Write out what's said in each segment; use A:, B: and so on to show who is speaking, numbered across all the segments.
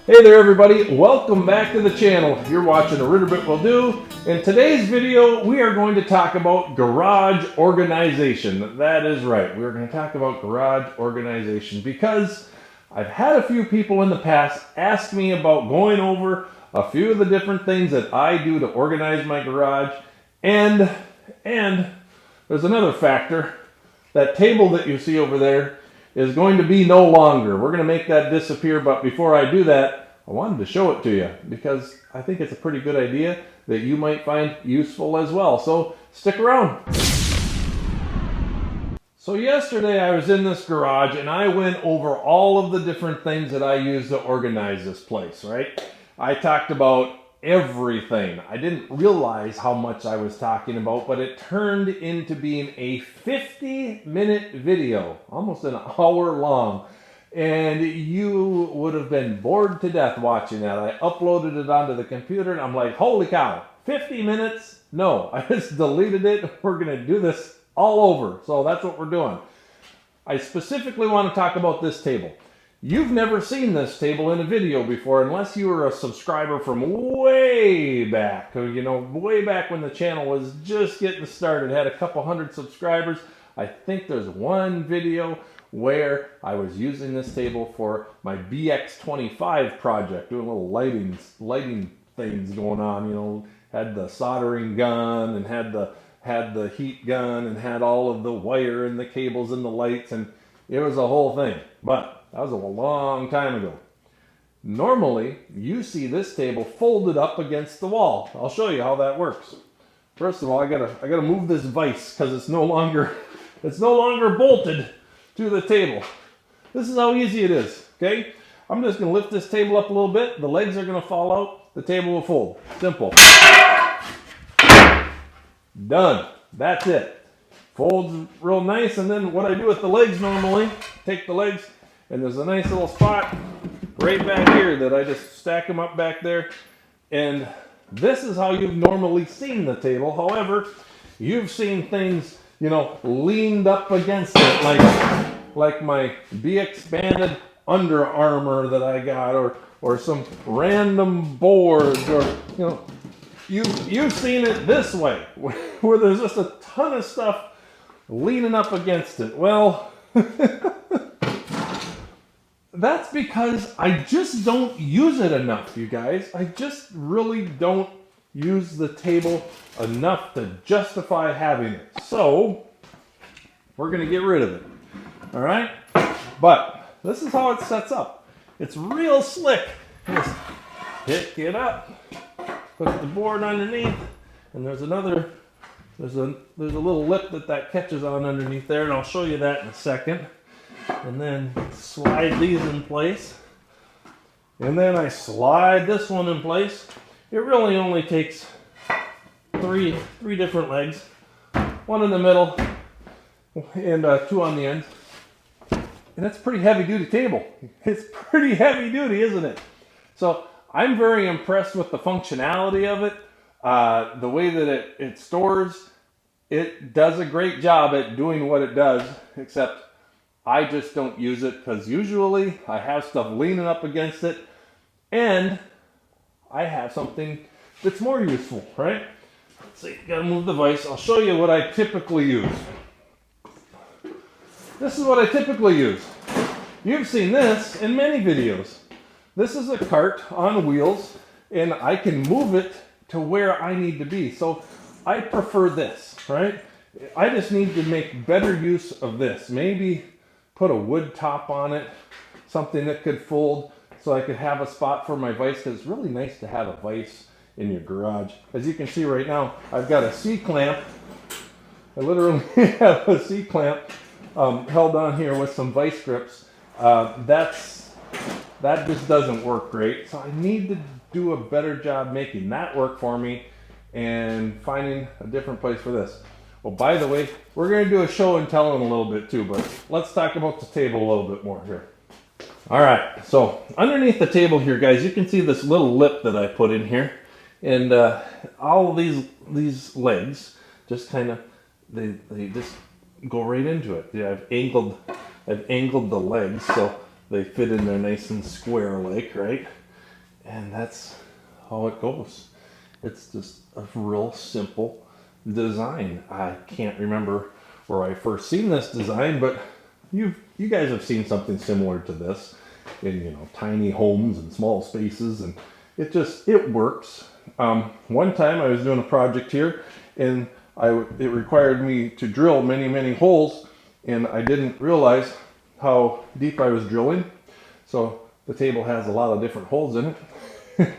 A: Hey there everybody, welcome back to the channel. You're watching a Ritter Will Do. In today's video, we are going to talk about garage organization. That is right, we're going to talk about garage organization because I've had a few people in the past ask me about going over a few of the different things that I do to organize my garage. And there's another factor. That table that you see over there is going to be no longer. We're going to make that disappear, but before I do that, I wanted to show it to you because I think it's a pretty good idea that you might find useful as well. So stick around. So yesterday I was in this garage and I went over all of the different things that I use to organize this place, right? I talked about everything. I didn't realize how much I was talking about, but it turned into being a 50-minute video, almost an hour long. And you would have been bored to death watching that. I uploaded it onto the computer and I'm like, holy cow, 50 minutes? No, I just deleted it. We're going to do this all over. So that's what we're doing. I specifically want to talk about this table. You've never seen this table in a video before unless you were a subscriber from way back. You know, way back when the channel was just getting started, had a couple hundred subscribers. I think there's one video where I was using this table for my BX25 project, doing little lighting things going on, you know, had the soldering gun and had the heat gun and had all of the wire and the cables and the lights, and it was a whole thing. But that was a long time ago. Normally, you see this table folded up against the wall. I'll show you how that works. First of all, I gotta move this vise because it's no longer bolted to the table. This is how easy it is. Okay, I'm just gonna lift this table up a little bit. The legs are gonna fall out. The table will fold. Simple. Done. That's it. Folds real nice, and then what I do with the legs normally, take the legs. And there's a nice little spot right back here that I just stack them up back there. And this is how you've normally seen the table. However, you've seen things, you know, leaned up against it, like my BX-banded Under Armour that I got, or some random boards, or, you know, you've seen it this way, where there's just a ton of stuff leaning up against it. Well, that's because I just don't use it enough, you guys. I just really don't use the table enough to justify having it. So, we're going to get rid of it. All right? But this is how it sets up. It's real slick. Just pick it up, put the board underneath, and there's a little lip that catches on underneath there, and I'll show you that in a second. And then slide these in place. And then I slide this one in place. It really only takes three different legs. One in the middle and two on the end. And that's a pretty heavy duty table. It's pretty heavy duty, isn't it? So I'm very impressed with the functionality of it. The way that it stores. It does a great job at doing what it does, except I just don't use it because usually I have stuff leaning up against it and I have something that's more useful, right? Let's see, gotta move the vise. I'll show you what I typically use. This is what I typically use. You've seen this in many videos. This is a cart on wheels and I can move it to where I need to be. So I prefer this, right? I just need to make better use of this. Maybe put a wood top on it, something that could fold so I could have a spot for my vise, because it's really nice to have a vise in your garage. As you can see right now, I've got a C-clamp. I literally have a C-clamp held on here with some vise grips. That just doesn't work great, so I need to do a better job making that work for me and finding a different place for this. Well, by the way, we're going to do a show and tell in a little bit too, but let's talk about the table a little bit more here. All right, so underneath the table here, guys, you can see this little lip that I put in here. And all of these legs just kind of, they just go right into it. Yeah, I've angled the legs so they fit in there nice and square like, right? And that's how it goes. It's just a real simple design. I can't remember where I first seen this design, but you guys have seen something similar to this in tiny homes and small spaces, and it works. One time I was doing a project here, and it required me to drill many holes, and I didn't realize how deep I was drilling. So the table has a lot of different holes in it.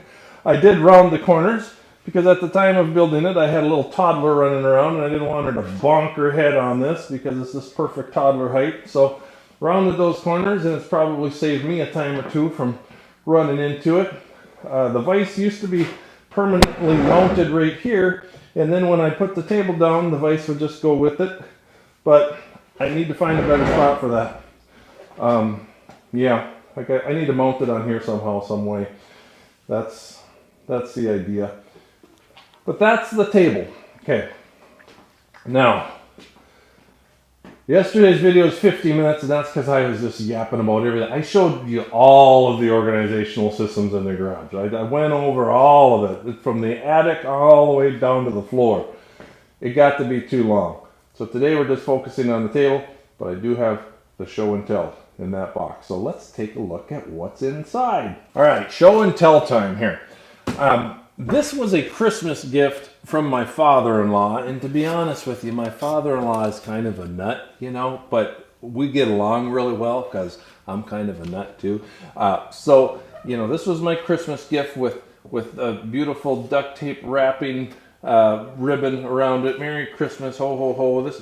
A: I did round the corners because at the time of building it, I had a little toddler running around, and I didn't want her to bonk her head on this because it's this perfect toddler height. So rounded those corners, and it's probably saved me a time or two from running into it. The vise used to be permanently mounted right here, and then when I put the table down, the vise would just go with it. But I need to find a better spot for that. Yeah, I need to mount it on here somehow, some way. That's the idea. But that's the table. Okay. Now, yesterday's video is 50 minutes, and that's because I was just yapping about everything. I showed you all of the organizational systems in the garage. I went over all of it, from the attic all the way down to the floor. It got to be too long. So today we're just focusing on the table, but I do have the show and tell in that box. So let's take a look at what's inside. All right, show and tell time here. This was a Christmas gift from my father-in-law, and to be honest with you, my father-in-law is kind of a nut, but we get along really well because I'm kind of a nut too. So this was my Christmas gift with a beautiful duct tape wrapping ribbon around it. Merry Christmas, ho ho ho. This,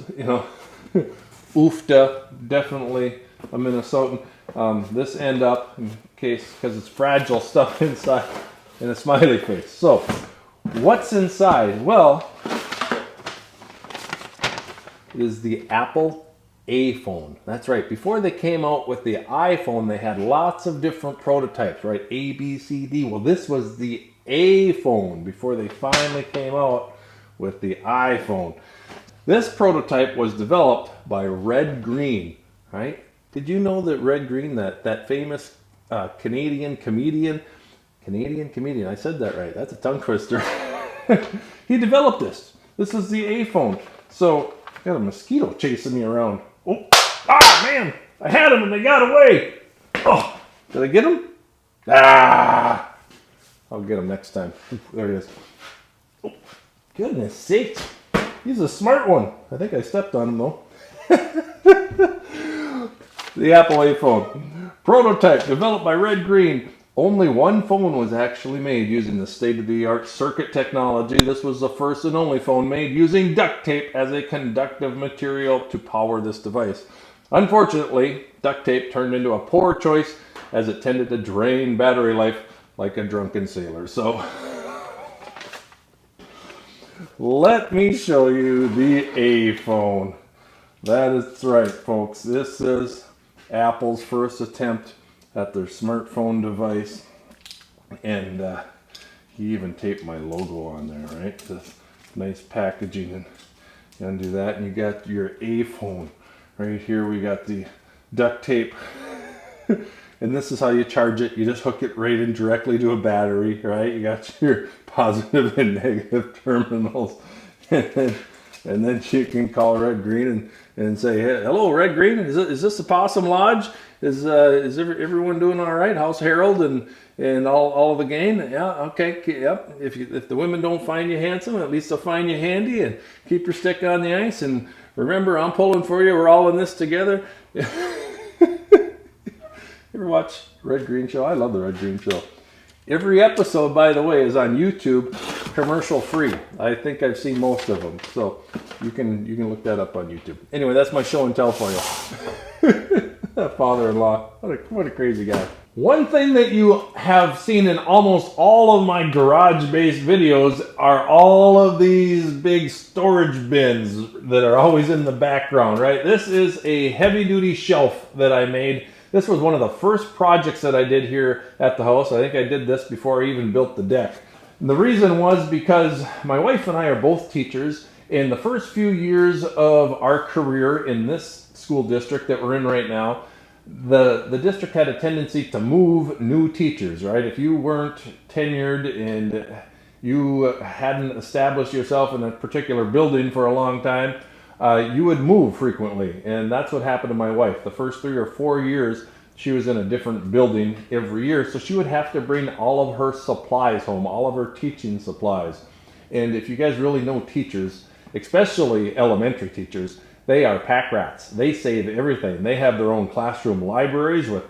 A: oofta, definitely a Minnesotan. This end up, in case, because it's fragile stuff inside, and a smiley face. So, what's inside? Well, it is the Apple iPhone. That's right. Before they came out with the iPhone, they had lots of different prototypes, right? A, B, C, D. Well, this was the iPhone before they finally came out with the iPhone. This prototype was developed by Red Green, right? Did you know that Red Green, that famous Canadian comedian, I said that right, that's a tongue twister. He developed this. This is the iPhone. So, got a mosquito chasing me around. Oh, man, I had him and they got away. Oh, did I get him? I'll get him next time. There he is. Oh, goodness sakes. He's a smart one. I think I stepped on him though. The Apple iPhone. Prototype developed by Red Green. Only one phone was actually made using the state-of-the-art circuit technology. This was the first and only phone made using duct tape as a conductive material to power this device. Unfortunately, duct tape turned into a poor choice as it tended to drain battery life like a drunken sailor. So, let me show you the iPhone. That is right, folks. This is Apple's first attempt at their smartphone device, and he even taped my logo on there, right? This nice packaging, and you undo that, and you got your iPhone right here. We got the duct tape, and this is how you charge it. You just hook it right in directly to a battery, right? You got your positive and negative terminals, and then you can call Red Green and say, hey, hello, Red Green, is this the Possum Lodge? Is everyone doing all right? How's Harold and all of the gang? Yeah, okay, yep. If the women don't find you handsome, at least they'll find you handy, and keep your stick on the ice. And remember, I'm pulling for you. We're all in this together. You ever watch Red Green Show? I love the Red Green Show. Every episode, by the way, is on YouTube, commercial free. I think I've seen most of them, so you can look that up on YouTube. Anyway, that's my show and tell for you. Father-in-law, what a crazy guy. One thing that you have seen in almost all of my garage-based videos are all of these big storage bins that are always in the background, right? This is a heavy-duty shelf that I made. This was one of the first projects that I did here at the house. I think I did this before I even built the deck. And the reason was because my wife and I are both teachers. In the first few years of our career in this school district that we're in right now, the district had a tendency to move new teachers, right? If you weren't tenured and you hadn't established yourself in a particular building for a long time, you would move frequently. And that's what happened to my wife. The first 3 or 4 years, she was in a different building every year. So she would have to bring all of her supplies home, all of her teaching supplies. And if you guys really know teachers, especially elementary teachers, they are pack rats. They save everything. They have their own classroom libraries with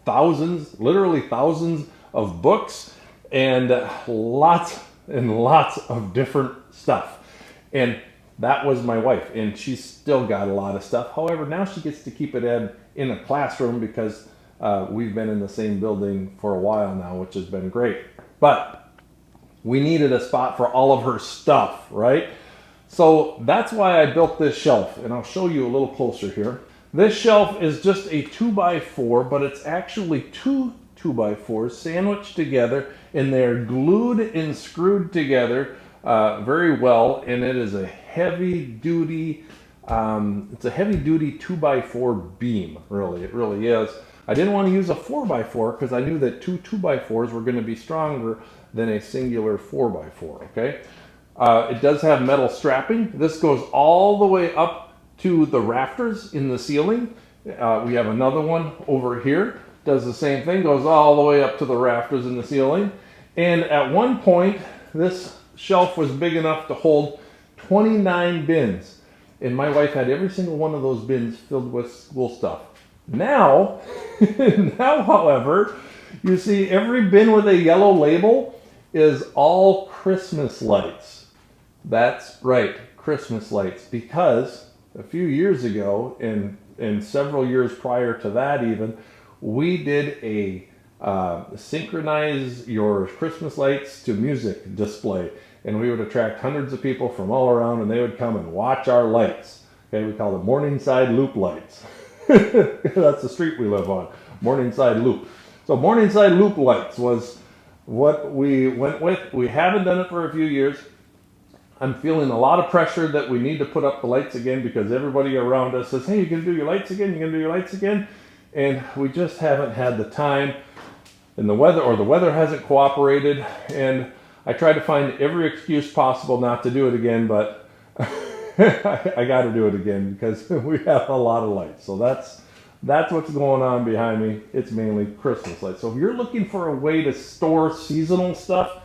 A: thousands, literally thousands of books and lots and lots of different stuff. And that was my wife, and she's still got a lot of stuff. However, now she gets to keep it in a classroom because we've been in the same building for a while now, which has been great. But we needed a spot for all of her stuff, right? So that's why I built this shelf, and I'll show you a little closer here. This shelf is just a 2x4, but it's actually two 2x4s sandwiched together, and they're glued and screwed together very well, and it is a heavy-duty, it's a heavy-duty 2x4 beam, really. It really is. I didn't want to use a 4x4 because I knew that two 2x4s were going to be stronger than a singular 4x4, okay? It does have metal strapping. This goes all the way up to the rafters in the ceiling. We have another one over here. Does the same thing, goes all the way up to the rafters in the ceiling. And at one point, this shelf was big enough to hold 29 bins. And my wife had every single one of those bins filled with school stuff. Now, however, you see every bin with a yellow label is all Christmas lights. That's right, Christmas lights, because a few years ago, and several years prior to that even, we did a synchronize your Christmas lights to music display, and we would attract hundreds of people from all around, and they would come and watch our lights. Okay, we call them Morningside Loop lights. That's the street we live on, Morningside Loop. So Morningside Loop lights was what we went with. We haven't done it for a few years. I'm feeling a lot of pressure that we need to put up the lights again because everybody around us says, hey, you're going to do your lights again? You're going to do your lights again? And we just haven't had the time, and the weather hasn't cooperated, and I tried to find every excuse possible not to do it again, but I got to do it again because we have a lot of lights. So that's what's going on behind me. It's mainly Christmas lights. So if you're looking for a way to store seasonal stuff,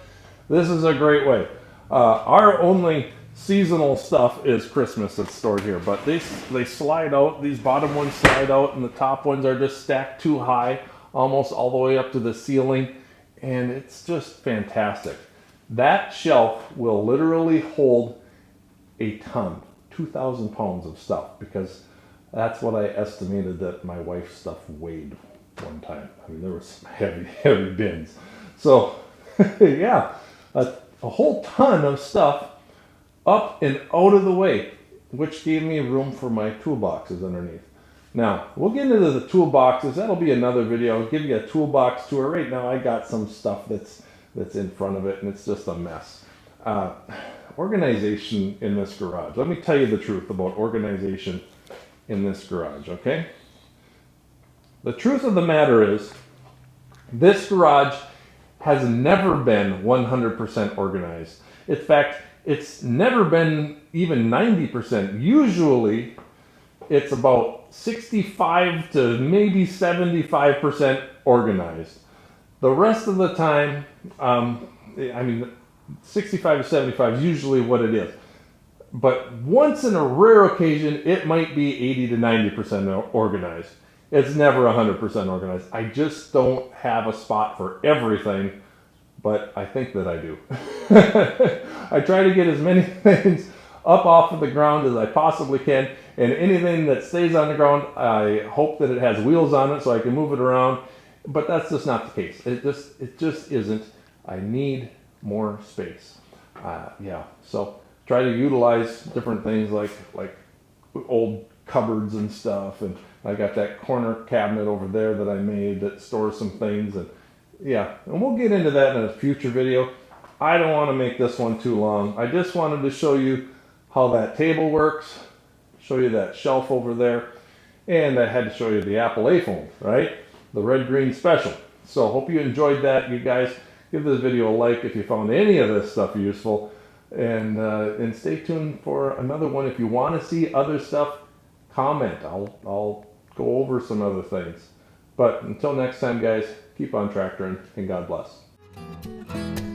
A: this is a great way. Our only seasonal stuff is Christmas that's stored here, but they slide out. These bottom ones slide out, and the top ones are just stacked too high, almost all the way up to the ceiling, and it's just fantastic. That shelf will literally hold a ton, 2,000 pounds of stuff, because that's what I estimated that my wife's stuff weighed one time. I mean, there was some heavy bins. So, yeah, a whole ton of stuff up and out of the way, which gave me room for my toolboxes underneath. Now, we'll get into the toolboxes. That'll be another video. I'll give you a toolbox tour. Right now, I got some stuff that's in front of it, and it's just a mess. Organization in this garage. Let me tell you the truth about organization in this garage, okay? The truth of the matter is, this garage has never been 100% organized. In fact, it's never been even 90%. Usually, it's about 65 to maybe 75% organized. The rest of the time, I mean, 65 to 75 is usually what it is. But once in a rare occasion, it might be 80 to 90% organized. It's never 100% organized. I just don't have a spot for everything, but I think that I do. I try to get as many things up off of the ground as I possibly can, and anything that stays on the ground, I hope that it has wheels on it so I can move it around, but that's just not the case. It just isn't. I need more space. Yeah, so try to utilize different things like old cupboards and stuff, and I got that corner cabinet over there that I made that stores some things, and yeah, and we'll get into that in a future video. I don't want to make this one too long. I just wanted to show you how that table works, show you that shelf over there, And I had to show you the Apple iPhone, right? The red-green special. So hope you enjoyed that, you guys. Give this video a like if you found any of this stuff useful. And stay tuned for another one. If you want to see other stuff, comment. I'll go over some other things. But until next time, guys, keep on tractoring, and God bless.